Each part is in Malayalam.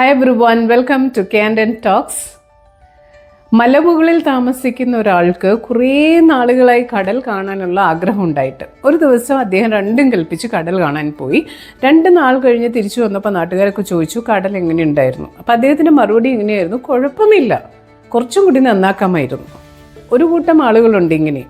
Hi everyone, welcome to Kandan talks. മലമുകളിൽ താമസിക്കുന്ന ഒരാൾക്ക് കുറേ നാളുകളായി കടൽ കാണാനുള്ള ആഗ്രഹം ഉണ്ടായിട്ട് ഒരു ദിവസം അദ്ദേഹം രണ്ടും കൽപ്പിച്ച് കടൽ കാണാൻ പോയി. 2 നാൾ കഴിഞ്ഞ് തിരിച്ചു വന്നപ്പോൾ നാട്ടുകാരൊക്കെ ചോദിച്ചു കടൽ എങ്ങനെയുണ്ടായിരുന്നു. അപ്പോൾ അദ്ദേഹത്തിൻ്റെ മറുപടി ഇങ്ങനെയായിരുന്നു, കുഴപ്പമില്ല, കുറച്ചും കൂടി നന്നാക്കാമായിരുന്നു. ഒരു കൂട്ടം ആളുകളുണ്ട് ഇങ്ങനെ,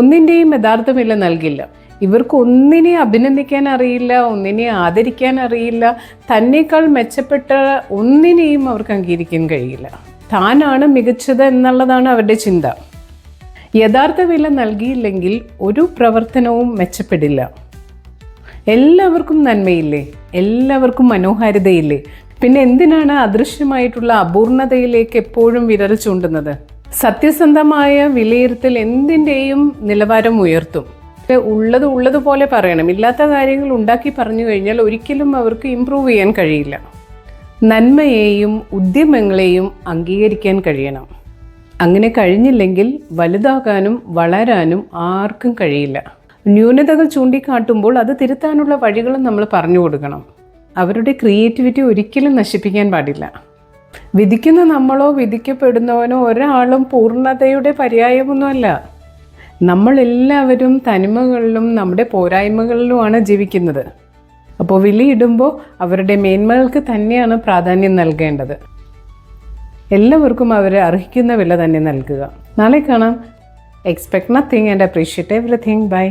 ഒന്നിൻ്റെയും യഥാർത്ഥമില്ല നൽകില്ല. ഇവർക്ക് ഒന്നിനെ അഭിനന്ദിക്കാൻ അറിയില്ല, ഒന്നിനെ ആദരിക്കാൻ അറിയില്ല, തന്നേക്കാൾ മെച്ചപ്പെട്ട ഒന്നിനെയും അവർക്ക് അംഗീകരിക്കാൻ കഴിയില്ല. താനാണ് മികച്ചത് എന്നുള്ളതാണ് അവരുടെ ചിന്ത. യഥാർത്ഥ വില നൽകിയില്ലെങ്കിൽ ഒരു പ്രവർത്തനവും മെച്ചപ്പെടില്ല. എല്ലാവർക്കും നന്മയില്ലേ, എല്ലാവർക്കും മനോഹാരിതയില്ലേ, പിന്നെ എന്തിനാണ് അദൃശ്യമായിട്ടുള്ള അപൂർണതയിലേക്ക് എപ്പോഴും വിരൽ ചൂണ്ടുന്നത്? സത്യസന്ധമായ വിലയിരുത്തൽ എന്തിൻ്റെയും നിലവാരം ഉയർത്തും. ഉള്ളതുപോലെ പറയണം. ഇല്ലാത്ത കാര്യങ്ങൾ ഉണ്ടാക്കി പറഞ്ഞു കഴിഞ്ഞാൽ ഒരിക്കലും അവർക്ക് ഇമ്പ്രൂവ് ചെയ്യാൻ കഴിയില്ല. നന്മയെയും ഉദ്യമങ്ങളെയും അംഗീകരിക്കാൻ കഴിയണം. അങ്ങനെ കഴിഞ്ഞില്ലെങ്കിൽ വലുതാകാനും വളരാനും ആർക്കും കഴിയില്ല. ന്യൂനതകൾ ചൂണ്ടിക്കാട്ടുമ്പോൾ അത് തിരുത്താനുള്ള വഴികളും നമ്മൾ പറഞ്ഞു കൊടുക്കണം. അവരുടെ ക്രിയേറ്റിവിറ്റി ഒരിക്കലും നശിപ്പിക്കാൻ പാടില്ല. വിധിക്കുന്ന നമ്മളോ വിധിക്കപ്പെടുന്നവനോ ഒരാളും പൂർണ്ണതയുടെ പര്യായമൊന്നുമല്ല. നമ്മളെല്ലാവരും തനിമകളിലും നമ്മുടെ പോരായ്മകളിലുമാണ് ജീവിക്കുന്നത്. അപ്പോൾ വിലയിടുമ്പോൾ അവരുടെ മേന്മകൾക്ക് തന്നെയാണ് പ്രാധാന്യം നൽകേണ്ടത്. എല്ലാവർക്കും അവർ അർഹിക്കുന്ന വില തന്നെ നൽകുക. നാളെ കാണാം. Expect nothing and appreciate everything. By.